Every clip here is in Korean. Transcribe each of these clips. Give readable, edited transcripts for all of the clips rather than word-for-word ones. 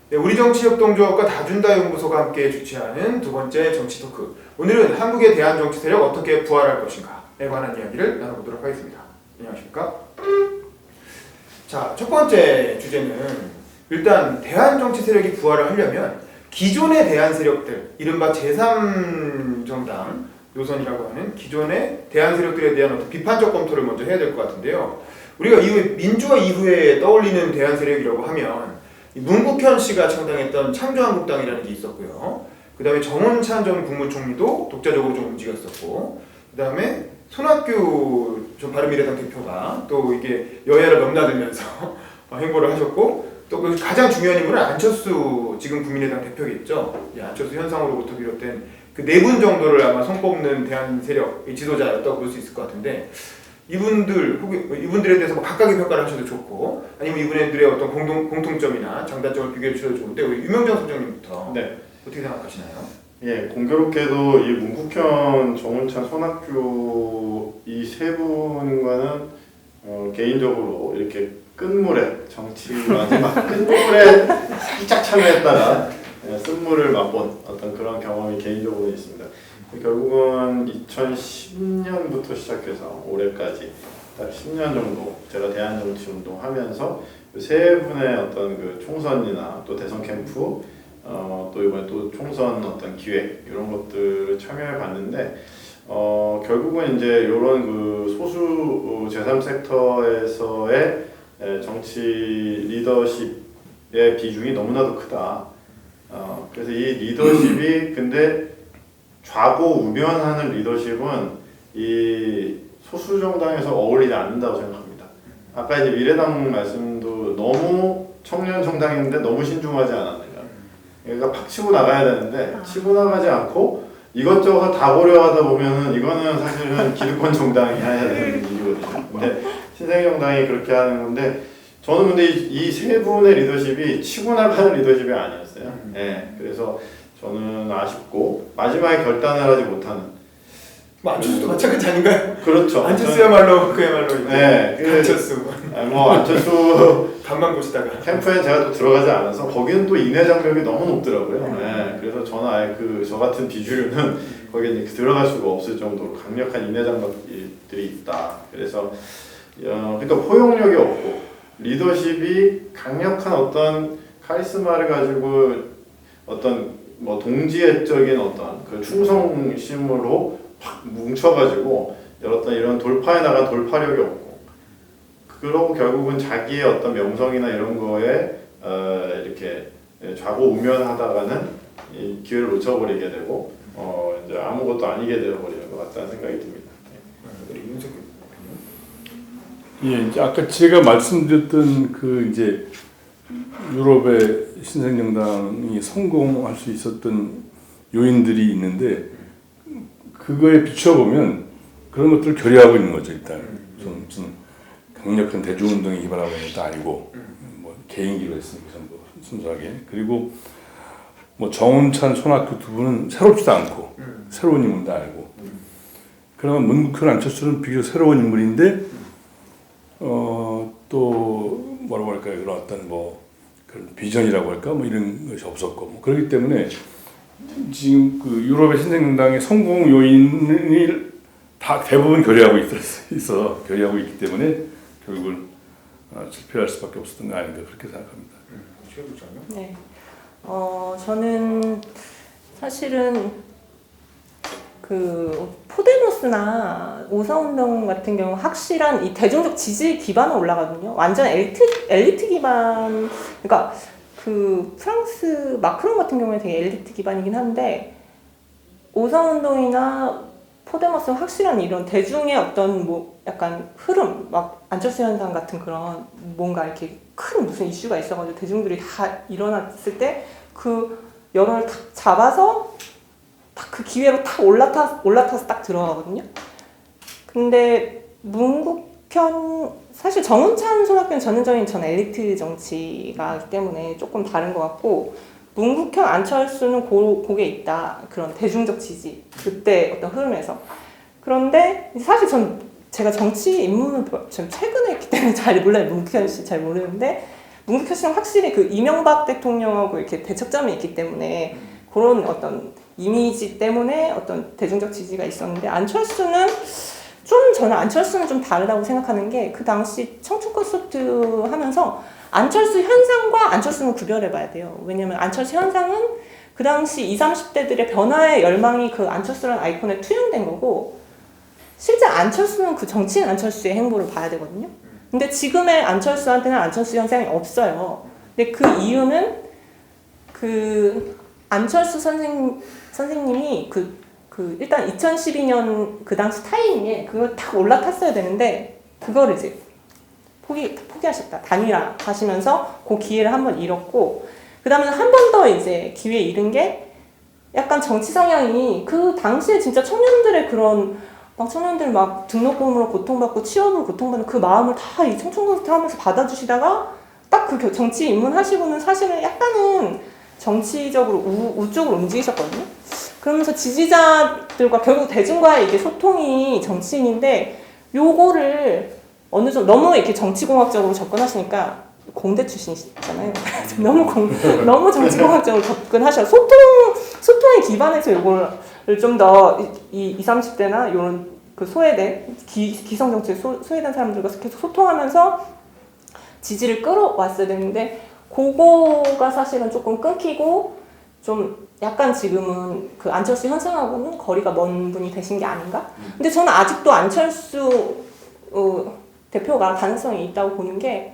네, 우리정치협동조합과 다준다연구소가 함께 주최하는 두 번째 정치 토크. 오늘은 한국의 대한 정치 세력 어떻게 부활할 것인가에 관한 이야기를 나눠보도록 하겠습니다. 안녕하십니까? 자, 첫 번째 주제는 일단 대한 정치 세력이 부활을 하려면 기존의 대한 세력들, 이른바 제3정당 노선이라고 하는 기존의 대한 세력들에 대한 어떤 비판적 검토를 먼저 해야 될 것 같은데요. 우리가 이후에 민주화 이후에 떠올리는 대한 세력이라고 하면 문국현 씨가 창당했던 창조한국당이라는 게 있었고요. 그 다음에 정원찬 전 국무총리도 독자적으로 좀 움직였었고, 그 다음에 손학규 전 바른미래당 대표가 또 이게 여야를 넘나들면서 행보를 하셨고, 또 그 가장 중요한 인물은 안철수 지금 국민의당 대표겠죠. 안철수 현상으로부터 비롯된 그 네 분 정도를 아마 손꼽는 대한 세력의 지도자였다고 볼 수 있을 것 같은데, 이분들에 대해서 뭐 각각의 평가를 하셔도 좋고, 아니면 이분들의 어떤 공통점이나 장단점을 비교해 주셔도 좋은데, 우리 유명정 소장님부터 네. 어떻게 생각하시나요? 예, 공교롭게도 이 문국현, 정운찬, 손학규 이 세 분과는 개인적으로 이렇게 끝물에 정치 마지막 끝물에 살짝 참여했다가 쓴물을 맛본 어떤 그런 경험이 개인적으로 있습니다. 결국은 2010년부터 시작해서 올해까지 딱 10년 정도 제가 대한정치운동 하면서 세 분의 어떤 그 총선이나 또 대선 캠프 또 이번에 또 총선 어떤 기획 이런 것들을 참여해 봤는데 결국은 이제 이런 그 소수 제3섹터에서의 정치 리더십의 비중이 너무나도 크다. 그래서 이 리더십이 근데 좌고우면하는 리더십은 이 소수 정당에서 어울리지 않는다고 생각합니다. 아까 이제 미래당 말씀도 너무 청년 정당인데 너무 신중하지 않았느냐. 그러니까 팍 치고 나가야 되는데 치고 나가지 않고 이것저것 다 고려하다 보면은 이거는 사실은 기득권 정당이 해야 되는 일이거든요. 근데 신생정당이 그렇게 하는 건데 저는 근데 이 세 분의 리더십이 치고 나가는 리더십이 아니었어요. 네, 그래서 저는 아쉽고 마지막에 결단을 하지 못하는. 뭐 안철수도 마찬가지 아닌가요? 그렇죠. 안철수야말로 그야말로 네, 안철수. 뭐 안철수 반만 보시다가 캠프에 제가 또 들어가지 않아서 거기는 또 인해 장벽이 너무 높더라고요. 네, 그래서 저는 아예 저 같은 비주류는 거기에 이제 들어갈 수가 없을 정도로 강력한 인해 장벽들이 있다. 그래서 그러니까 포용력이 없고 리더십이 강력한 어떤 카리스마를 가지고 어떤 뭐 동지애적인 어떤 그 충성심으로 확 뭉쳐가지고 어떤 이런 돌파해 나간 돌파력이 없고 그러고 결국은 자기의 어떤 명성이나 이런 거에 이렇게 좌고우면하다가는 이 기회를 놓쳐버리게 되고 이제 아무것도 아니게 되어버리는 것 같다는 생각이 듭니다. 예, 이제 아까 제가 말씀드렸던 그 이제 유럽의 신생정당이 성공할 수 있었던 요인들이 있는데 그거에 비춰보면 그런 것들을 결여하고 있는 거죠. 일단 좀 강력한 대중운동이 기반하고 있는 것도 아니고 뭐 개인기로 했으니까 전부 순수하게. 그리고 뭐 정운찬, 손학규 두 분은 새롭지도 않고 새로운 인물도 아니고 그러면 문국현, 안철수는 비교적 새로운 인물인데 또 뭐라고 할까요? 그런 어떤 뭐 그런 비전이라고 할까? 뭐 이런 것이 없었고 뭐 그렇기 때문에 지금 그 유럽의 신생정당의 성공 요인을 다 대부분 결여하고 결여하고 있기 때문에 결국은 실패할 수밖에 없었던 거 아닌가 그렇게 생각합니다. 네, 저는 사실은 그 포데모스나 오사운동 같은 경우 확실한 이 대중적 지지 기반은 올라가거든요. 완전 엘리트 기반, 그러니까 그 프랑스 마크롱 같은 경우에 되게 엘리트 기반이긴 한데 오사운동이나 포데모스 확실한 이런 대중의 어떤 뭐 약간 흐름, 막 안철수 현상 같은 그런 뭔가 이렇게 큰 무슨 이슈가 있어가지고 대중들이 다 일어났을 때 그 여론을 탁 잡아서 딱 그 기회로 탁 올라타서 딱 들어가거든요. 근데 문국현 사실 정운찬, 손학규는 전형적인 전 엘리트 정치가기 때문에 조금 다른 것 같고 문국현, 안철수는 그게 있다. 그런 대중적 지지 그때 어떤 흐름에서. 그런데 사실 제가 정치 입문을 좀 최근에 했기 때문에 잘 몰라요. 문국현 씨 잘 모르는데 문국현 씨는 확실히 그 이명박 대통령하고 이렇게 대척점이 있기 때문에 그런 어떤 이미지 때문에 어떤 대중적 지지가 있었는데 안철수는 저는 안철수는 좀 다르다고 생각하는 게 그 당시 청춘 콘서트 하면서 안철수 현상과 안철수는 구별해봐야 돼요. 왜냐면 안철수 현상은 그 당시 20, 30대들의 변화의 열망이 그 안철수라는 아이콘에 투영된 거고 실제 안철수는 그 정치인 안철수의 행보를 봐야 되거든요. 근데 지금의 안철수한테는 안철수 현상이 없어요. 근데 그 이유는 그 안철수 선생님이 일단 2012년 그 당시 타이밍에 그걸 탁 올라탔어야 되는데 그거를 이제 포기하셨다. 단일화 하시면서 그 기회를 한번 잃었고 그 다음에 한 번 더 이제 기회 잃은 게 약간 정치 성향이 그 당시에 진짜 청년들의 그런 막 청년들 막 등록금으로 고통받고 취업으로 고통받는 그 마음을 다 이 청춘 콘서트 하면서 받아주시다가 딱 그 정치 입문하시고는 사실은 약간은 정치적으로 우쪽으로 움직이셨거든요. 그러면서 지지자들과 결국 대중과의 이게 소통이 정치인인데 요거를 어느 정도 너무 이렇게 정치공학적으로 접근하시니까 공대 출신이시잖아요. 너무 정치공학적으로 접근하셔. 소통에 기반해서 요거를 좀 더 20, 30대나 요런 그 소외된 기성 정치에 소외된 사람들과 계속 소통하면서 지지를 끌어왔어야 되는데 그거가 사실은 조금 끊기고 좀 약간 지금은 그 안철수 현상하고는 거리가 먼 분이 되신 게 아닌가? 근데 저는 아직도 안철수 대표가 가능성이 있다고 보는 게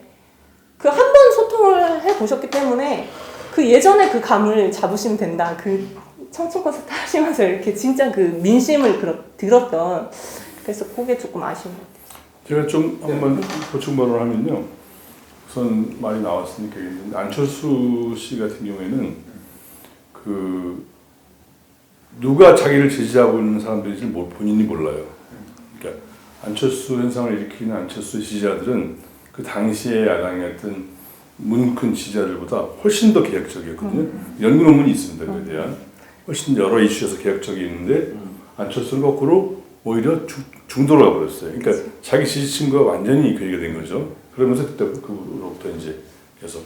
그 한 번 소통을 해보셨기 때문에 그 예전에 그 감을 잡으시면 된다. 그 청춘 콘서트 하시면서 이렇게 진짜 그 민심을 들었던 그래서 그게 조금 아쉬운 것 같아요. 제가 좀 한번 보충 발언을 하면요. 우선 말이 나왔으니까 얘기했는데 안철수 씨 같은 경우에는 그 누가 자기를 지지하고 있는 사람들인지 본인이 몰라요. 그러니까 안철수 현상을 일으키는 안철수 지지자들은 그 당시에 야당이었던 문큰 지지자들보다 훨씬 더 개혁적이었거든요. 연구 논문이 있습니다. 그에 대한 훨씬 여러 이슈에서 개혁적이었는데 안철수는 거꾸로 오히려 중도로 가버렸어요. 그러니까 자기 지지층과 완전히 괴리가 된 거죠. 그러면서 그때부터 이제 계속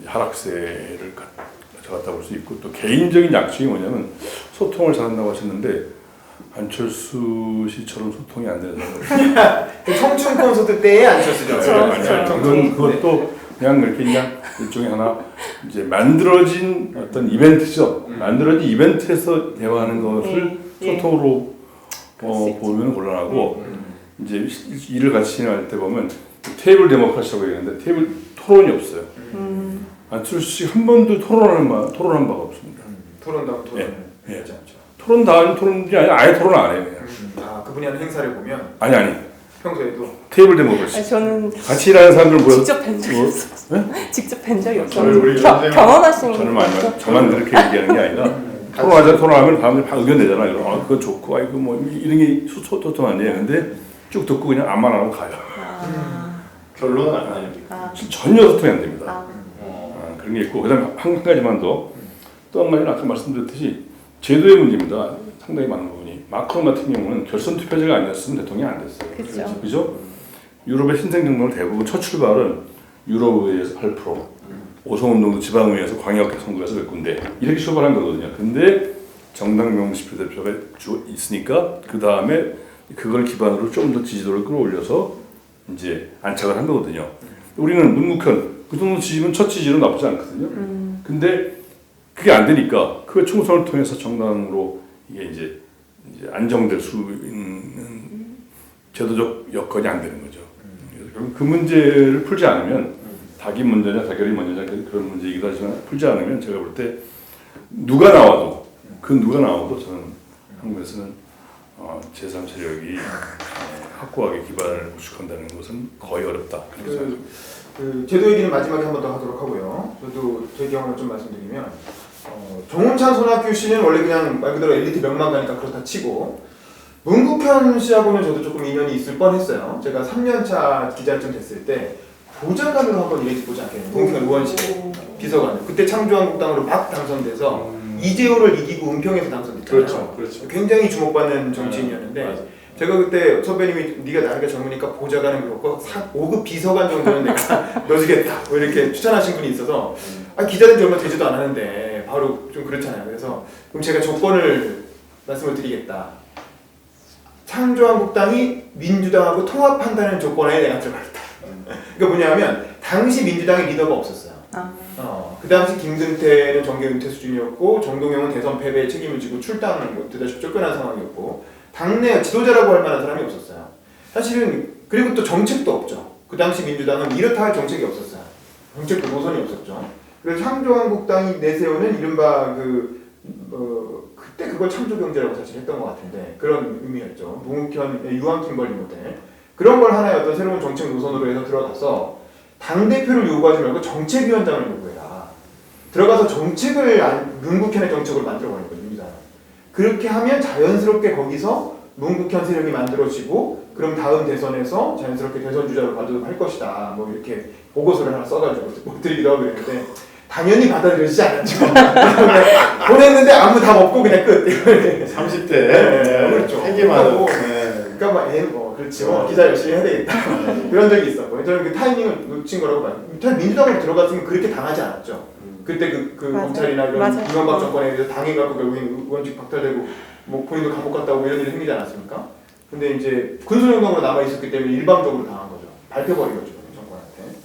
하락세를 가져갔다 볼 수 있고 또 개인적인 약점이 뭐냐면 소통을 잘한다고 하셨는데 안철수 씨처럼 소통이 안 되는 사람. 청춘 콘서트 때의 안철수죠. 그것도 그냥 일종의 하나 이제 만들어진 어떤 이벤트죠. 만들어진 이벤트에서 대화하는 것을 소통으로 보면 곤란하고 이제 일을 같이 할 때 보면 테이블 데모크라시라고 얘기하는데 테이블 토론이 없어요. 안철수 씨 한 번도 토론한 바가 없습니다. 토론다운 토론을 예. 하지 않죠. 토론이 아니라 아예 토론 안 해요. 그분이 하는 행사를 보면 아니 평소에도 테이블 데모크라시. 저는 같이 일하는 사람들 모여 직접 뵌 적이 없어요. 직접 뵌 적이 우리 없어요. 경험하신 저는 많이 저만 그렇게 얘기하는 게 아니라 토론하면 사람들이 다 의견 내잖아요. 그거 좋고 이거 뭐 이런 게 소통 안 돼요. 근데 쭉 듣고 그냥 암만 하고 가요. 결론은 안 나니까. 전혀 소통이 안 됩니다. 그런 게 있고 그다음에 한 가지만 또 한 가지는 아까 말씀드렸듯이 제도의 문제입니다. 상당히 많은 부분이 마크롱 같은 경우는 결선 투표제가 아니었으면 대통령이 안 됐어요. 그죠? 유럽의 신생정당은 대부분 첫 출발은 유럽의회에서 8%, 오송운동도 지방의회에서 광역 선거에서 몇 군데 이렇게 출발한 거거든요. 근데 정당 명시표 대표가 있으니까 그 다음에 그걸 기반으로 좀 더 지지도를 끌어올려서 이제 안착을 한 거거든요. 우리는 문국현 그 정도 지지면 첫 지지는 나쁘지 않거든요. 근데 그게 안 되니까 그 총선을 통해서 정당으로 이게 이제 안정될 수 있는 제도적 여건이 안 되는 거죠. 그래서 그 문제를 풀지 않으면 닭이 문제냐 다결이 문제냐 그런 문제이기도 하지만 풀지 않으면 제가 볼 때 누가 나와도 저는 한국에서는 제3 세력이 확고하게 기반을 구축한다는 것은 거의 어렵다. 그 제도 얘기는 마지막에 한 번 더 하도록 하고요. 저도 제 경험을 좀 말씀드리면 정운찬 손학규 씨는 원래 그냥 말 그대로 엘리트 명망가니까 그렇다 치고 문국현 씨하고는 저도 조금 인연이 있을 뻔했어요. 제가 3년차 기자쯤 됐을 때 보좌관으로 한번 일해보지 않겠냐. 문국현 의원실에 비서관으로. 그때 창조한국당으로 막 당선돼서 이재호를 이기고 은평에서 당선됐잖아요. 그렇죠. 굉장히 주목받는 정치인이었는데 제가 그때 선배님이 네가 나이가 젊으니까 보좌관은 그렇고 5급 비서관 정도는 내가 넣어주겠다 뭐 이렇게 추천하신 분이 있어서 기자된 지 얼마 되지도 않았는데 바로 좀 그렇잖아요. 그래서 그럼 제가 조건을 말씀을 드리겠다. 창조한국당이 민주당하고 통합한다는 조건에 내가 들어가겠다. 그러니까 뭐냐면 당시 민주당에 리더가 없었어요. 그 당시 김근태는 정계 은퇴 수준이었고 정동영은 대선 패배에 책임을 지고 출당을 못하다시피 쫓겨난 상황이었고 당내 지도자라고 할 만한 사람이 없었어요. 사실은 그리고 또 정책도 없죠. 그 당시 민주당은 이렇다 할 정책이 없었어요. 정책도 노선이 없었죠. 그래서 창조한국당이 내세우는 이른바 그때 그걸 창조경제라고 사실 했던 것 같은데 그런 의미였죠. 노무현 유한킴벌리 모델 그런 걸 하나의 어떤 새로운 정책 노선으로 해서 들어가서 당대표를 요구하지 말고 정책위원장을 요구해라. 들어가서 정책을 문국현의 정책을 만들어버린 거죠. 민주당은. 그렇게 하면 자연스럽게 거기서 문국현 세력이 만들어지고 그럼 다음 대선에서 자연스럽게 대선 주자로 봐도 할 것이다. 뭐 이렇게 보고서를 하나 써가지고 뭐 드리기도 하고 그랬는데 당연히 받아들여지지 않았죠. 보냈는데 아무 답 없고 그냥 끝. 30대 그렇죠. 회계만 그러니까 그렇지 기자 열심히 해야 되겠다. 그런 적이 있었고 저는 그 타이밍을 놓친 거라고 봐요. 민주당으로 들어갔으면 그렇게 당하지 않았죠. 그때 그 검찰이나 이런 이명박 정권에 의해서 당해갖고 결국엔 의원직 박탈되고 뭐 본인도 감옥 갔다 오고 이런 일이 생기지 않았습니까? 근데 이제 군소정당으로 남아 있었기 때문에 일방적으로 당한 거죠. 밝혀버린 거죠 정권한테.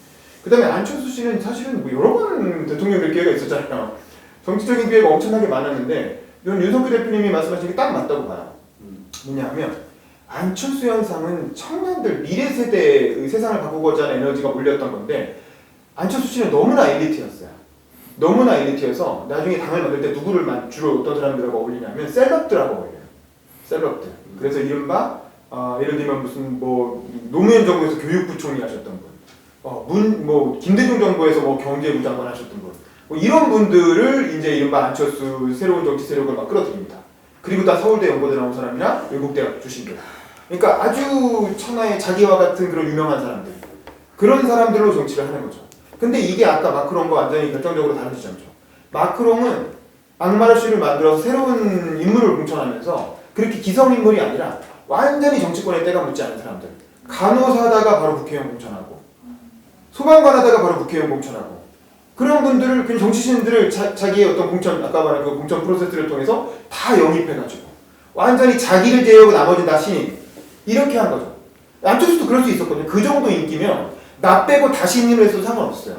그다음에 안철수 씨는 사실은 뭐 여러 번 대통령 될 기회가 있었잖아요. 정치적인 기회가 엄청나게 많았는데 이건 윤석열 대표님이 말씀하신 게 딱 맞다고 봐요. 뭐냐면 안철수 현상은 청년들 미래 세대의 세상을 바꾸고자 하는 에너지가 몰렸던 건데 안철수 씨는 너무나 엘리트였어요. 너무나 엘리트여서 나중에 당을 만들 때 누구를 주로 어떤 사람들하고 어울리냐면 셀럽들하고 어울려요. 셀럽들. 그래서 이른바 예를 들면 무슨 뭐 노무현 정부에서 교육부총리 하셨던 분, 김대중 정부에서 뭐 경제부 장관 하셨던 분, 뭐 이런 분들을 이제 이른바 안철수 새로운 정치 세력을 막 끌어들입니다. 그리고 다 서울대 연고대 나온 사람이나 외국대학 출신들. 그러니까 아주 천하의 자기와 같은 그런 유명한 사람들. 그런 사람들로 정치를 하는 거죠. 근데 이게 아까 마크롱과 완전히 결정적으로 다른 지점이죠. 마크롱은 악마르슈를 만들어서 새로운 인물을 공천하면서 그렇게 기성인물이 아니라 완전히 정치권에 때가 묻지 않은 사람들. 간호사다가 바로 국회의원 공천하고 소방관 하다가 바로 국회의원 공천하고 그런 분들을 그냥 정치신들을 자기의 어떤 공천 아까 말한 그 공천 프로세스를 통해서 다 영입해가지고 완전히 자기를 제외하고 나머지는 다 신인 이렇게 한 거죠. 안철수도 그럴 수 있었거든요. 그 정도 인기면 나 빼고 다 신인을 해도 상관없어요.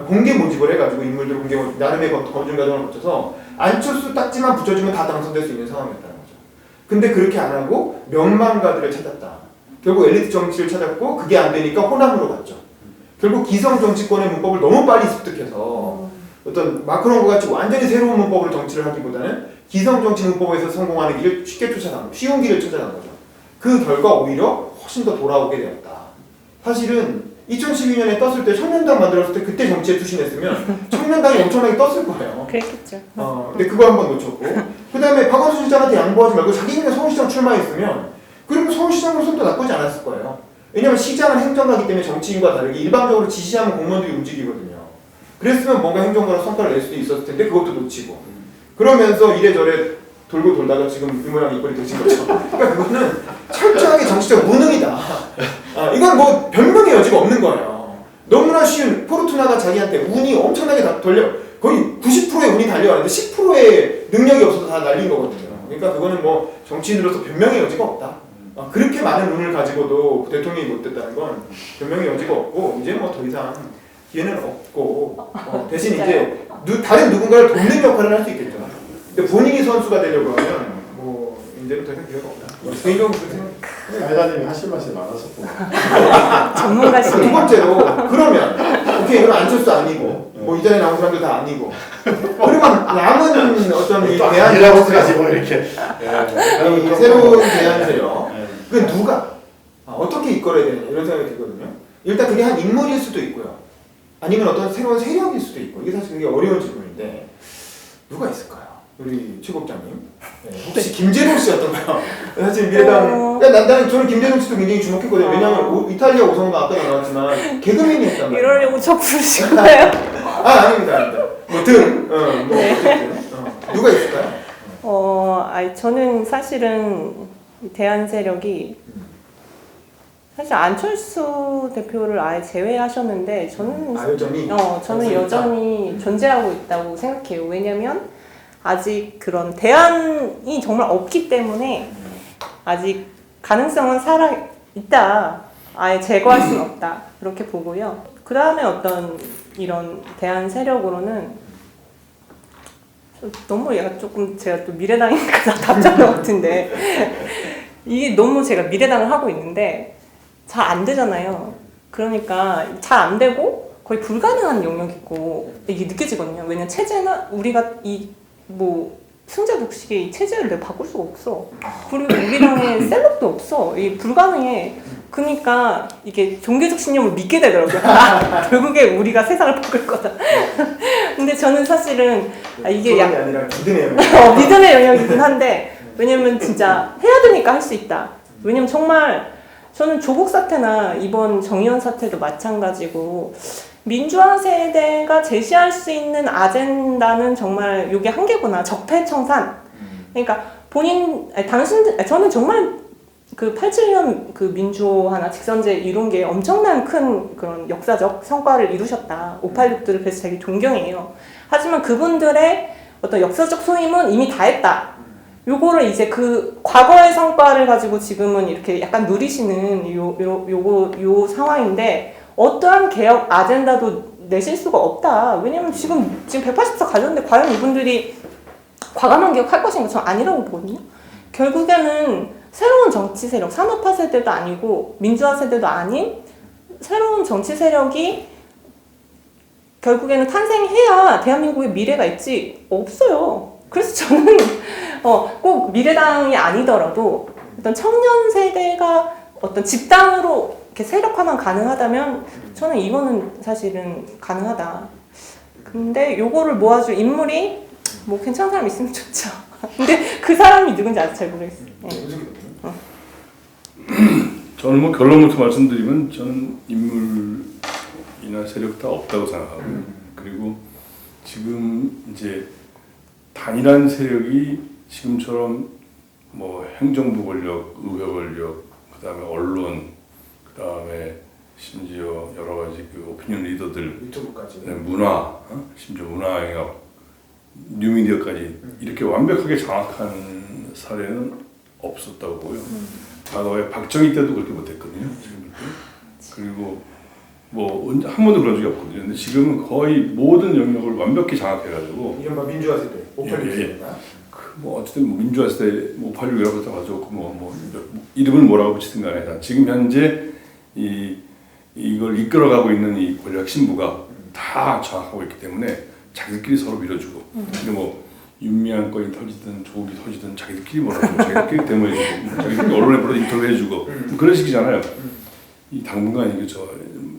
공개 모집을 해가지고 인물들 공개 모집 나름의 검증 과정을 거쳐서 안철수 딱지만 붙여주면 다 당선될 수 있는 상황이었다는 거죠. 근데 그렇게 안 하고 명망가들을 찾았다. 결국 엘리트 정치를 찾았고 그게 안 되니까 호남으로 갔죠. 결국 기성 정치권의 문법을 너무 빨리 습득해서 어떤 마크롱과 같이 완전히 새로운 문법으로 정치를 하기보다는 기성 정치 문법에서 성공하는 길을 쉽게 쫓아간 쉬운 길을 찾아간 거죠. 그 결과 오히려 훨씬 더 돌아오게 되었다. 사실은 2012년에 떴을 때 청년당 만들었을 때 그때 정치에 투신했으면 청년당이 엄청나게 떴을 거예요. 그랬겠죠. 근데 그거 한번 놓쳤고 그 다음에 박원순 시장한테 양보하지 말고 자기가 서울시장 출마했으면 그러면 서울시장으로서는 또 나쁘지 않았을 거예요. 왜냐면 시장은 행정가기 때문에 정치인과 다르게 일방적으로 지시하면 공무원들이 움직이거든요. 그랬으면 뭔가 행정가로 성과를 낼 수도 있었을 텐데 그것도 놓치고 그러면서 이래저래 돌고 돌다가 지금 이 모양 이 꼴이 되신 거죠. 그러니까 그거는 철저하게 정치적 무능이다. 이건 뭐 변명의 여지가 없는 거예요. 너무나 쉬운 포르투나가 자기한테 운이 엄청나게 다 돌려 거의 90%의 운이 달려가는데 10%의 능력이 없어서 다 날린 거거든요. 그러니까 그거는 뭐 정치인으로서 변명의 여지가 없다. 그렇게 많은 운을 가지고도 대통령이 못 됐다는 건 변명의 여지가 없고 이제 뭐 더 이상 기회는 없고 대신 이제 다른 누군가를 돕는 역할을 할 수 있겠죠. 근데 본인이 선수가 되려고 하면 뭐 이제는 더 이상 기회가 없다. 개인적으로 그렇게 생각해요. 아이다님이 하실 말씀이 많았었구나. 전문가시네. 두 번째로 그러면 오케이 그럼 안철수 아니고 뭐 이전에 나온 사람들 다 아니고 그러면 남은 어떤 이 대안이라고 가지고 이렇게 이 새로운 대안 세력 그 누가 어떻게 이끌어야 되냐 이런 생각이 들거든요. 일단 그게 한 인물일 수도 있고요. 아니면 어떤 새로운 세력일 수도 있고 이게 사실 되게 어려운 질문인데 누가 있을까요? 우리 최 국장님 혹시 김재동 씨였던가요? 사실 미래당 나는 저는 김재동 씨도 굉장히 주목했거든요. 왜냐하면 이탈리아 5성도 아까 나왔지만 개그맨이었단 말이에요. 이러려고 저 부르신 거예요? 아닙니다. 어쨌든 누가 있을까요? 저는 사실은 대한 세력이 사실 안철수 대표를 아예 제외하셨는데 저는 여전히 저는 여전히 존재하고 있다고 생각해요. 왜냐면 아직 그런 대안이 정말 없기 때문에 아직 가능성은 살아 있다. 아예 제거할 수는 없다. 그렇게 보고요. 그 다음에 어떤 이런 대안 세력으로는 너무 얘가 조금 제가 또 미래당이니까 답장인 것 같은데 이게 너무 제가 미래당을 하고 있는데 잘 안 되잖아요. 그러니까 잘 안 되고 거의 불가능한 영역이고 이게 느껴지거든요. 왜냐면 체제는 우리가 이 뭐 승자 독식의 이 체제를 내가 바꿀 수가 없어. 그리고 우리 당에 셀럽도 없어. 이게 불가능해. 그러니까 이게 종교적 신념을 믿게 되더라고요. 결국에 우리가 세상을 바꿀 거다. 근데 저는 사실은 이게 아니라 믿음의 영역. 믿음의 영역이긴 한데 왜냐면 진짜 해야 되니까 할 수 있다. 왜냐면 정말 저는 조국 사태나 이번 정의원 사태도 마찬가지고 민주화 세대가 제시할 수 있는 아젠다는 정말 이게 한계구나. 적폐청산. 그러니까 저는 정말 그 87년 그 민주화나 직선제 이룬 게 엄청난 큰 그런 역사적 성과를 이루셨다. 586들을 그래서 되게 존경해요. 하지만 그분들의 어떤 역사적 소임은 이미 다 했다. 요거를 이제 그 과거의 성과를 가지고 지금은 이렇게 약간 누리시는 요 상황인데 어떠한 개혁 아젠다도 내실 수가 없다. 왜냐면 지금 180석 가졌는데 과연 이분들이 과감한 개혁할 것인가? 저는 아니라고 보거든요. 결국에는 새로운 정치 세력, 산업화 세대도 아니고 민주화 세대도 아닌 새로운 정치 세력이 결국에는 탄생해야 대한민국의 미래가 있지 없어요. 그래서 저는 꼭 미래당이 아니더라도 어떤 청년 세대가 어떤 집단으로 이렇게 세력화만 가능하다면 저는 이거는 사실은 가능하다. 근데 요거를 모아줄 인물이 뭐 괜찮은 사람 있으면 좋죠. 근데 그 사람이 누군지 아직 잘 모르겠어요. 저는 뭐 결론부터 말씀드리면 저는 인물이나 세력 다 없다고 생각하고요. 그리고 지금 이제 단일한 세력이 지금처럼 뭐 행정부 권력, 의회 권력, 그다음에 언론, 그다음에 심지어 여러 가지 그 오피니언 리더들, 유튜브까지, 문화, 심지어 문화 영역, 뉴미디어까지 이렇게 완벽하게 장악한 사례는 없었다고 보여. 과거에 박정희 때도 그렇게 못했거든요. 그리고 뭐 한 번도 그런 적이 없거든요. 근데 지금은 거의 모든 영역을 완벽히 장악해가지고 이른바 민주화 세대, 586세대가 뭐 어쨌든 뭐 민주화 세대, 뭐 586이라고 가져왔고 뭐 이름을 뭐라고 붙이든 간에 지금 현재 이걸 이끌어가고 있는 이 권력 신부가 다 장악하고 있기 때문에 자기들끼리 서로 밀어주고 그리고 뭐 윤미향 건이 터지든 조국이 터지든 자기들끼리 몰아주고 자기들끼리 데모해주고 자기들끼리 언론에 불러 인터뷰해주고 뭐 그런 식이잖아요. 이 당분간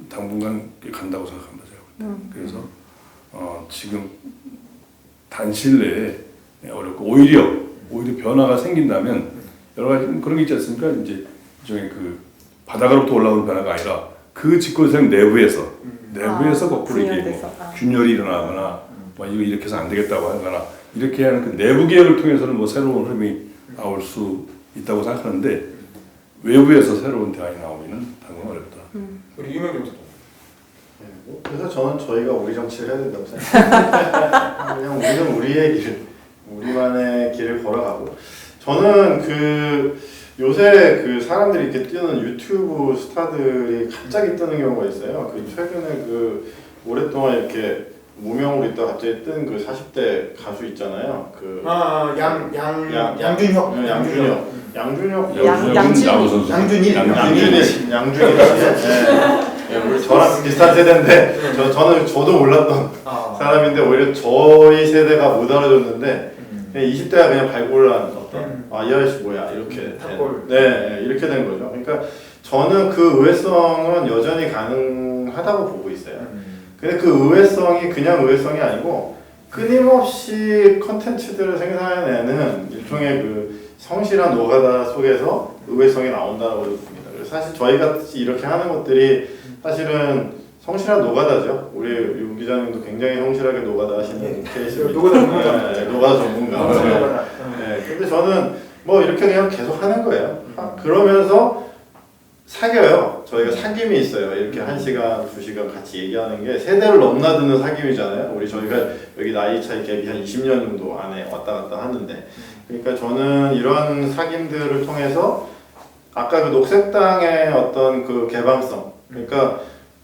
당분간 간다고 생각합니다. 제가. 그래서 지금 단실 내에 어렵고 오히려 변화가 생긴다면 여러 가지 그런 게 있지 않습니까? 이제 일종의 그 바닥으로부터 올라오는 변화가 아니라 그 집권세력 내부에서 거꾸로 이게 뭐 균열이 일어나거나 뭐 이거 이렇게 해서 안 되겠다고 하거나 이렇게 하는 그 내부 개혁을 통해서는 뭐 새로운 흐름이 나올 수 있다고 생각하는데 외부에서 새로운 대안이 나오기는 당연히 어렵다. 우리 유명경 사도. 그래서 저희가 우리 정치를 해야 된다고 생각해요. 그냥 우리는 우리의 길, 우리만의 길을 걸어가고 저는 요새 그 사람들이 이렇게 뜨는 유튜브 스타들이 갑자기 뜨는 경우가 있어요. 최근에 오랫동안 이렇게 무명으로 있다가 갑자기 뜬 40대 가수 있잖아요. 양준혁. 양준일 씨. 우리 저랑 비슷한 세대인데 저도 몰랐던 사람인데 오히려 저희 세대가 못 알아줬는데 20대가 그냥 발굴한 이 아저씨 뭐야 이렇게 이렇게 된 거죠. 그러니까 저는 그 의외성은 여전히 가능하다고 보고 있어요. 근데 그 의외성이 그냥 의외성이 아니고 끊임없이 컨텐츠들을 생산해내는 일종의 성실한 노가다 속에서 의외성이 나온다고 봅니다. 그래서 사실 저희 같이 이렇게 하는 것들이 사실은 성실한 노가다죠. 우리 윤 기자님도 굉장히 성실하게 노가다 하시는 케이스입니다. 노가다 전문가. 노가다 전문가. 근데 저는 뭐 이렇게 그냥 계속 하는 거예요. 그러면서 사겨요. 저희가 사귐이 있어요. 이렇게 1시간, 2시간 같이 얘기하는 게 세대를 넘나드는 사귐이잖아요. 저희가 여기 나이 차이 갭이 한 20년 정도 안에 왔다 갔다 하는데, 그러니까 저는 이런 사귐들을 통해서 아까 그 녹색당의 어떤 그 개방성, 그러니까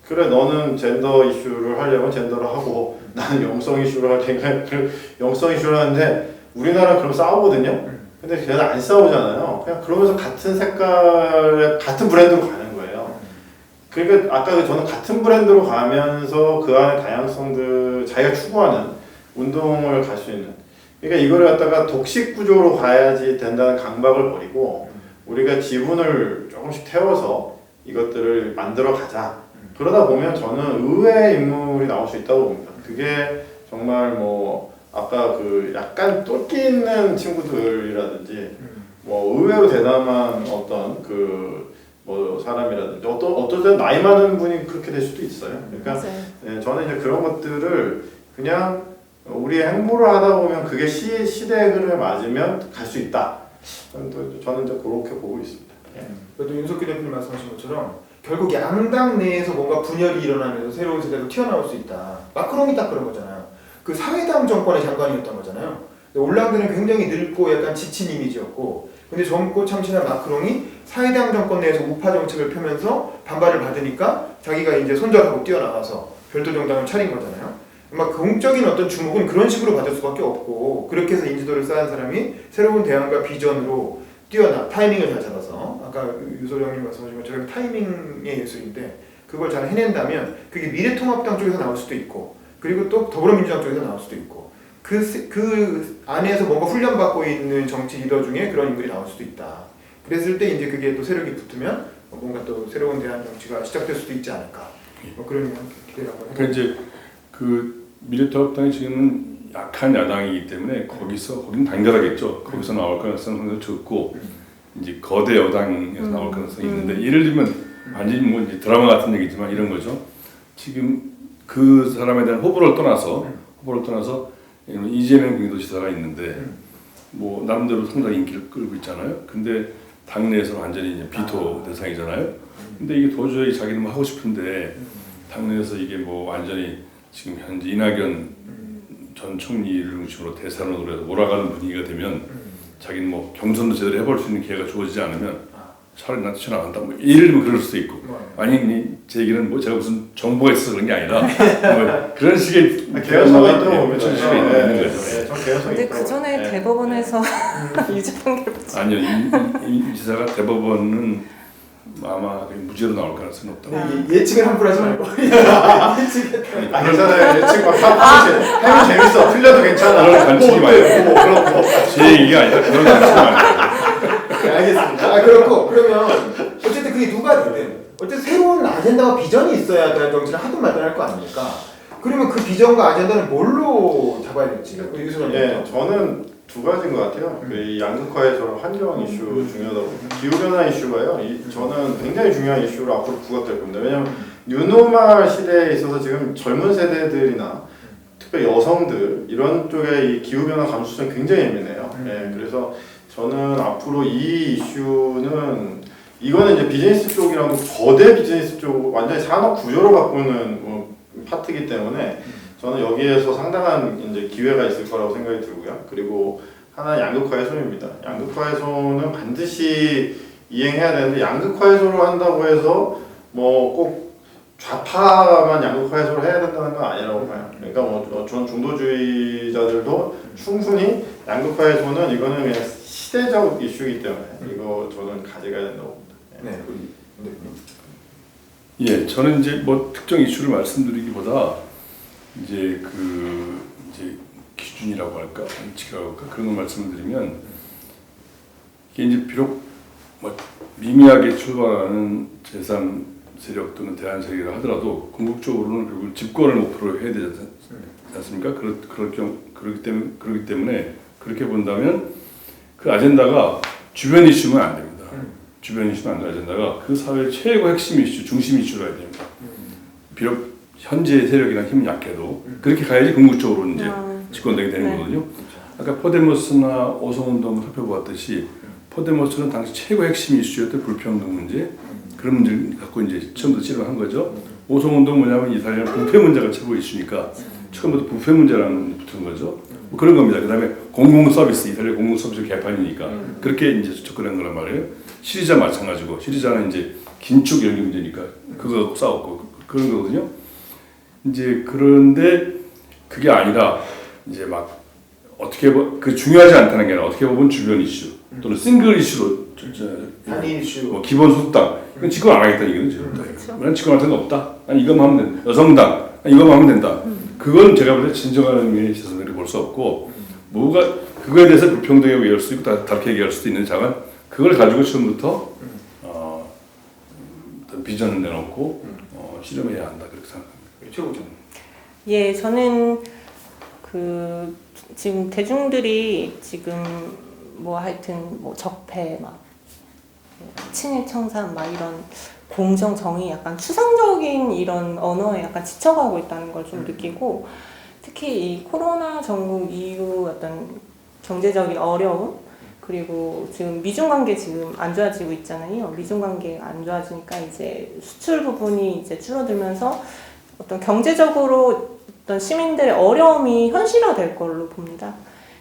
그래 너는 젠더 이슈를 하려면 젠더를 하고 나는 영성 이슈를 할 테니까 영성 이슈를 하는데 우리나라 그럼 싸우거든요. 근데 걔는 안 싸우잖아요. 그냥 그러면서 같은 색깔의 같은 브랜드로 가는 거예요. 그러니까 아까 저는 같은 브랜드로 가면서 그 안에 다양성들 자기가 추구하는 운동을 갈 수 있는. 그러니까 이걸 갖다가 독식 구조로 가야지 된다는 강박을 버리고 우리가 지분을 조금씩 태워서 이것들을 만들어 가자. 그러다 보면 저는 의외의 인물이 나올 수 있다고 봅니다. 그게 정말 뭐 아까 그 약간 똘끼 있는 친구들이라든지 뭐 의외로 대담한 어떤 그 뭐 사람이라든지 어떤 때는 나이 많은 분이 그렇게 될 수도 있어요. 그러니까 네, 저는 이제 그런 것들을 그냥 우리의 행보를 하다 보면 그게 시대의 흐름에 맞으면 갈 수 있다. 저는 이제 그렇게 보고 있습니다. 그래도 윤석기 대표님 말씀하신 것처럼 결국 양당 내에서 뭔가 분열이 일어나면서 새로운 세대로 튀어나올 수 있다. 마크롱이 딱 그런 거잖아요. 그 사회당 정권의 장관이었던 거잖아요. 올랑드는 굉장히 늙고 약간 지친 이미지였고, 근데 젊고 참신한 마크롱이 사회당 정권 내에서 우파 정책을 펴면서 반발을 받으니까 자기가 이제 손절하고 뛰어나가서 별도 정당을 차린 거잖아요. 막 공적인 어떤 주목은 그런 식으로 받을 수밖에 없고, 그렇게 해서 인지도를 쌓은 사람이 새로운 대안과 비전으로 타이밍을 잘 잡아서, 아까 유소장님 말씀하신 것처럼 타이밍의 예술인데 그걸 잘 해낸다면 그게 미래통합당 쪽에서 나올 수도 있고, 그리고 또 더불어민주당 쪽에서 나올 수도 있고, 그 안에서 뭔가 훈련받고 있는 정치 리더 중에 그런 인물이 나올 수도 있다. 그랬을 때 이제 그게 또 세력이 붙으면 뭔가 또 새로운 대한 정치가 시작될 수도 있지 않을까. 뭐 그런 기대라고 해요. 그러니까 이제 그 미래통합당이 지금은 약한 야당이기 때문에 거긴 단결하겠죠. 거기서 나올 가능성은 상당히 적고 이제 거대 여당에서 나올 가능성이 있는데, 예를 들면 완전히 뭐 이제 드라마 같은 얘기지만 이런 거죠. 지금 그 사람에 대한 호불호를 떠나서 이재명 경기도지사가 있는데 뭐 나름대로 상당히 인기를 끌고 있잖아요. 근데 당내에서 완전히 이제 비토 대상이잖아요. 근데 이게 도저히 자기는 뭐 하고 싶은데 당내에서 이게 뭐 완전히 지금 현재 이낙연 전 총리를 중심으로 대선으로 해서 몰아가는 분위기가 되면 자기는 뭐 경선도 제대로 해볼 수 있는 기회가 주어지지 않으면 차라리 나한테 튀어나간다. 뭐 예를 들면 그럴 수도 있고, 아니 제 얘기는 뭐 제가 무슨 정보가 있어서 그런 게 아니라 뭐 그런 식의 개연성이 있다고 봅니다. 펼칠 수가 있는 거죠. 근데 그 전에 대법원에서 유죄 판결 아니요, 이 지사가 대법원은 아마 무죄로 나올 가능성이 없다고. 예측을 함부로 하지 말고. 괜찮아요. 예측 막 하면 재밌어. 틀려도 괜찮아. 그런 관측이 말고 제 얘기가 아니라 그런 관측이 말고. 네, 알겠습니다. 그렇고 그러면 어쨌든 그게 누가 되든 어쨌든 새로운 아젠다와 비전이 있어야 대한 정치를 하든 말든 할 거 아닙니까? 그러면 그 비전과 아젠다는 뭘로 잡아야 될지. 예, 저는 두 가지인 것 같아요. 그 양극화의 저런 환경 이슈 중요하다고. 기후변화 이슈가요. 저는 굉장히 중요한 이슈로 앞으로 부각될 겁니다. 왜냐하면 뉴노멀 시대에 있어서 지금 젊은 세대들이나 특히 여성들 이런 쪽에 이 기후변화 감수성이 굉장히 예민해요. 예, 그래서 저는 앞으로 이 이슈는 이거는 이제 비즈니스 쪽이랑 거대 비즈니스 쪽 완전히 산업 구조로 바꾸는 파트이기 때문에 저는 여기에서 상당한 이제 기회가 있을 거라고 생각이 들고요. 그리고 하나 양극화 해소입니다. 양극화 해소는 반드시 이행해야 되는데 양극화 해소를 한다고 해서 뭐 꼭 좌파만 양극화 해소를 해야 된다는 건 아니라고 봐요. 그러니까 뭐 전 중도주의자들도 충분히 양극화 해소는 이거는 그냥 시대적 이슈이기 때문에 이거 저는 가져가야 된다고 봅니다. 네. 예, 저는 이제 뭐 특정 이슈를 말씀드리기보다 이제 기준이라고 할까, 원칙이라고 할까 그런 걸 말씀드리면 이게 이제 비록 뭐 미미하게 출발하는 제3 세력 또는 대한 세력이라 하더라도 궁극적으로는 결국 집권을 목표로 해야 되지 않습니까? 그렇기 때문에 그렇게 본다면 그 아젠다가 주변 이슈면 안 됩니다. 주변 이슈면 안 되는 아젠다가 그 사회의 최고 핵심 이슈, 중심 이슈로 해야 됩니다. 비록 현재 세력이나 힘은 약해도 그렇게 가야지 궁극적으로 이제 집권되게 되는 거거든요. 아까 포데모스나 오송운동 살펴보았듯이 포데모스는 당시 최고 핵심 이슈였던 불평등 문제, 그런 문제를 갖고 이제 처음부터 지령한 거죠. 오송운동 뭐냐면 이탈리아는 부패 문제가 최고 이슈니까 처음부터 부패 문제라는 게 붙은 거죠. 뭐 그런 겁니다. 그다음에 공공 서비스, 이탈리아 공공 서비스 개판이니까 그렇게 이제 접근한 거란 말이에요. 시리자 마찬가지고, 시리자는 이제 긴축 연기 문제니까 그거 싸웠고 그런 거거든요. 이제 그런데 그게 아니라 이제 막 어떻게 그 중요하지 않다는 게 아니라 어떻게 보면 주변 이슈 또는 싱글 이슈로 단위 이슈. 뭐 기본 소득당 이건 집권 안 하겠다 이거는 난 집권할 생각 없다. 난 이것만 하면 된다. 여성당 난 이것만 하면 된다. 그건 제가 볼 때 진정한 의미의 있어서 그렇게 볼 수 없고 뭐가 그거에 대해서 불평등하게 얘기할 수 있고 다르게 얘기할 수도 있는 자가 그걸 가지고 처음부터 어떤 비전을 내놓고 실험해야 한다 그렇게 생각합니다. 최고죠. 예, 저는 그 지금 대중들이 지금 뭐 하여튼 뭐 적폐 막 친일 청산 막 이런 공정 정의 약간 추상적인 이런 언어에 약간 지쳐가고 있다는 걸 좀 느끼고 특히 이 코로나 전국 이후 어떤 경제적인 어려움 그리고 지금 미중 관계 지금 안 좋아지고 있잖아요. 미중 관계 안 좋아지니까 이제 수출 부분이 이제 줄어들면서 어떤 경제적으로 어떤 시민들의 어려움이 현실화될 걸로 봅니다.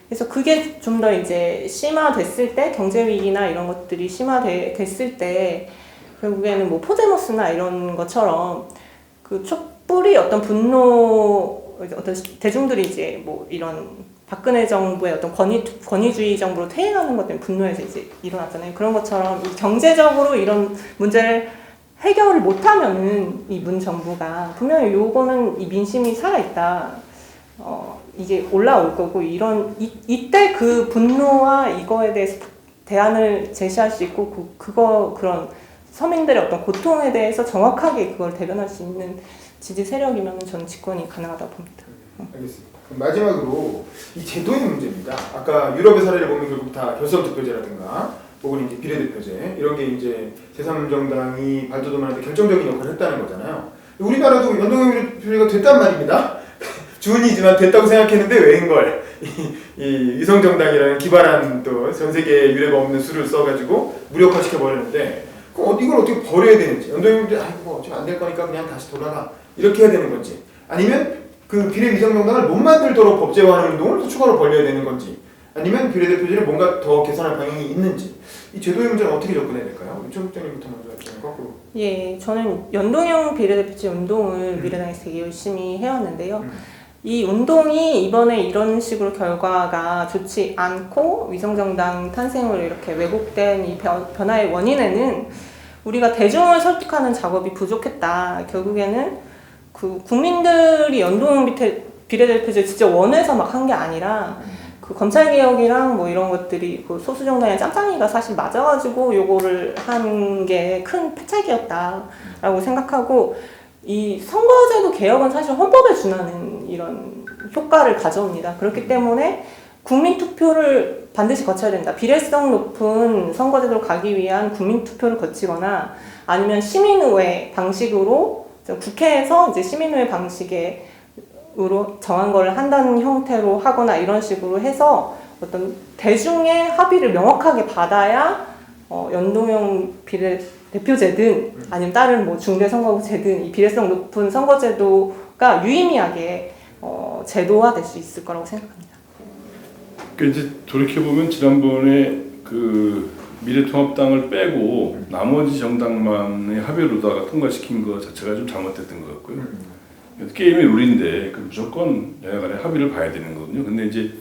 그래서 그게 좀 더 이제 심화됐을 때 경제 위기나 이런 것들이 심화됐을 때 결국에는 뭐 포데모스나 이런 것처럼 그 촛불이 어떤 분노 어떤 대중들이 이제 뭐 이런 박근혜 정부의 어떤 권위주의 정부로 퇴행하는 것 때문에 분노해서 이제 일어났잖아요. 그런 것처럼 이 경제적으로 이런 문제를 해결을 못하면은 이 문 정부가 분명히 요거는 이 민심이 살아있다. 이게 올라올 거고 이때 그 분노와 이거에 대해서 대안을 제시할 수 있고 그런 서민들의 어떤 고통에 대해서 정확하게 그걸 대변할 수 있는 지지 세력이면 저는 집권이 가능하다고 봅니다. 알겠습니다. 그럼 마지막으로 이 제도의 문제입니다. 아까 유럽의 사례를 보면 결국 다 결선투표제라든가 혹은 이제 비례대표제 이런 게 이제 제3정당이 발돋움하는데 결정적인 역할을 했다는 거잖아요. 우리나라도 연동형 비례대표제가 됐단 말입니다. 주은이지만 됐다고 생각했는데 왜인걸 이 위성정당이라는 기발한 또 전 세계에 유례가 없는 수를 써가지고 무력화시켜 버렸는데 그럼 이걸 어떻게 버려야 되는지 연동형 비례 뭐 지금 안 될 거니까 그냥 다시 돌아가 이렇게 해야 되는 건지 아니면 그 비례 위성정당을 못 만들도록 법제화하는 운동을 또 추가로 벌려야 되는 건지 아니면 비례대표제를 뭔가 더 개선할 방향이 있는지 이 제도의 문제는 어떻게 접근해야 될까요? 윤총장님부터 먼저 하시는 거. 예, 저는 연동형 비례대표제 운동을 미래당에서 되게 열심히 해왔는데요. 이 운동이 이번에 이런 식으로 결과가 좋지 않고 위성정당 탄생으로 이렇게 왜곡된 이 변화의 원인에는 우리가 대중을 설득하는 작업이 부족했다. 결국에는 그 국민들이 연동형 비례대표제 진짜 원해서 막 한 게 아니라 그 검찰개혁이랑 뭐 이런 것들이 그 소수정당의 짬짬이가 사실 맞아가지고 요거를 한 게 큰 패착이었다라고 생각하고 이 선거제도 개혁은 사실 헌법에 준하는 이런 효과를 가져옵니다. 그렇기 때문에 국민투표를 반드시 거쳐야 된다. 비례성 높은 선거제도로 가기 위한 국민투표를 거치거나 아니면 시민의회 방식으로 국회에서 이제 시민의회 방식으로 정한 걸 한다는 형태로 하거나 이런 식으로 해서 어떤 대중의 합의를 명확하게 받아야 연동형 비례대표제든 아니면 다른 뭐 중대선거구제든 이 비례성 높은 선거제도가 유의미하게 제도화될 수 있을 거라고 생각합니다. 그러니까 이제 돌이켜 보면 지난번에 그 미래통합당을 빼고 나머지 정당만의 합의로다가 통과시킨 것 자체가 좀 잘못됐던 것 같고요. 게임의 룰인데 그 무조건 여야간에 합의를 봐야 되는 거거든요. 근데 이제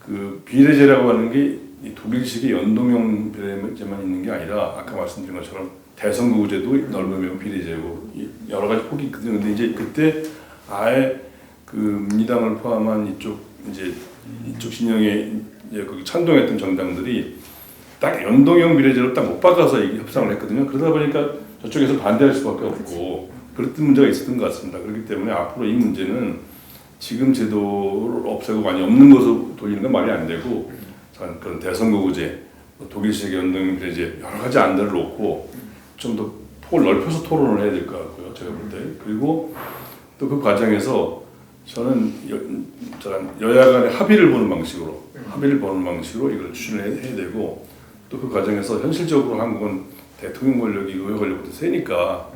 그 비례제라고 하는 게 이 독일식의 연동형 비례제만 있는 게 아니라 아까 말씀드린 것처럼 대선거구제도 넓으면 비례제고 여러 가지 폭이 있거든요. 근데 이제 그때 아예 그 민주당을 포함한 이쪽 진영에 이제 그 찬동했던 정당들이 딱 연동형 비례제로 딱 못 박아서 협상을 했거든요. 그러다 보니까 저쪽에서 반대할 수밖에 없고 그랬던 문제가 있었던 것 같습니다. 그렇기 때문에 앞으로 이 문제는 지금 제도를 없애고 많이 없는 것으로 돌리는 건 말이 안 되고 그런 대선거구제, 독일식 연동형 비례제 여러 가지 안들을 놓고 좀 더 폭을 넓혀서 토론을 해야 될 것 같고요. 제가 볼 때. 그리고 또 그 과정에서 저는 여야 간의 합의를 보는 방식으로 이걸 추진을 해야 되고 또 그 과정에서 현실적으로 한국은 대통령 권력이 의회 권력보다 세니까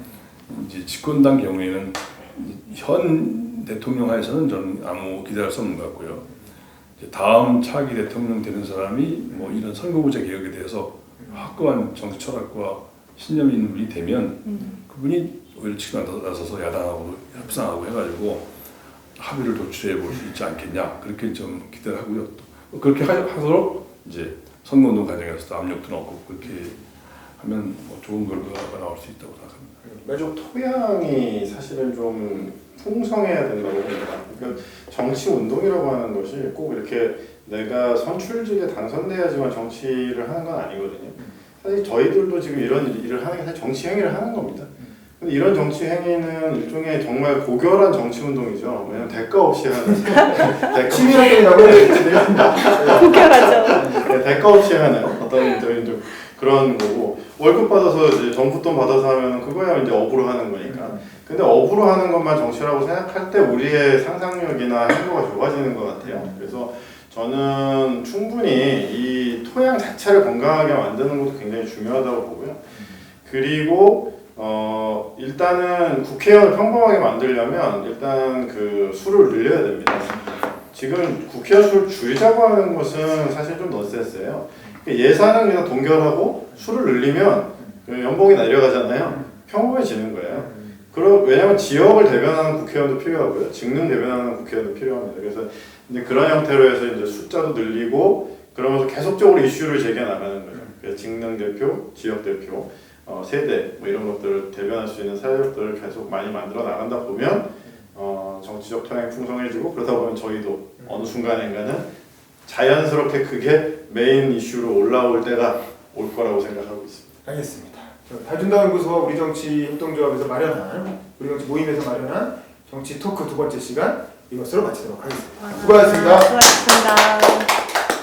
이제 집권당 경우에는 현 대통령 하에서는 저는 아무 기대할 수 없는 것 같고요. 이제 다음 차기 대통령 되는 사람이 뭐 이런 선거구제 개혁에 대해서 확고한 정치 철학과 신념이 있는 분이 되면 그분이 오히려 치고 나서서 야당하고 협상하고 해가지고 합의를 도출해 볼 수 있지 않겠냐 그렇게 좀 기대를 하고요. 또 그렇게 하도록 이제 선거운동 과정에서도 압력도 넣고 그렇게 하면 뭐 좋은 결과가 나올 수 있다고 생각합니다. 좀 토양이 사실은 좀 풍성해야 된다고 봅니다. 그러니까 정치 운동이라고 하는 것이 꼭 이렇게 내가 선출직에 당선돼야지만 정치를 하는 건 아니거든요. 사실 저희들도 지금 이런 일을 하는 게 사실 정치 행위를 하는 겁니다. 근데 이런 정치 행위는 일종의 정말 고결한 정치 운동이죠. 왜냐면 대가 없이 하는 취미활동이라고 해야 고결하죠. 대가 없이 하는 어떤 좀 그런 거고 월급 받아서 이제 정부 돈 받아서 하면 그거야 이제 업으로 하는 거니까. 근데 업으로 하는 것만 정치라고 생각할 때 우리의 상상력이나 행보가 좋아지는 것 같아요. 그래서 저는 충분히 이 토양 자체를 건강하게 만드는 것도 굉장히 중요하다고 보고요. 그리고 일단은 국회의원을 평범하게 만들려면 일단 그 수를 늘려야 됩니다. 지금 국회의원 수를 줄이자고 하는 것은 사실 좀 넌센스예요. 예산은 그냥 동결하고 수를 늘리면 그 연봉이 내려가잖아요. 평범해지는 거예요. 왜냐하면 지역을 대변하는 국회의원도 필요하고요, 직능 대변하는 국회의원도 필요합니다. 그래서 이제 그런 형태로 해서 이제 숫자도 늘리고 그러면서 계속적으로 이슈를 제기해 나가는 거죠. 그래서 직능 대표, 지역 대표, 세대 뭐 이런 것들을 대변할 수 있는 사회적들을 계속 많이 만들어 나간다 보면 정치적 토양이 풍성해지고 그러다 보면 저희도 어느 순간인가는 자연스럽게 그게 메인 이슈로 올라올 때가 올 거라고 생각하고 있습니다. 알겠습니다. 다준다연구소와 우리정치협동조합에서 마련한 우리정치 모임에서 마련한 정치 토크 두 번째 시간 이것으로 마치도록 하겠습니다. 수고하셨습니다.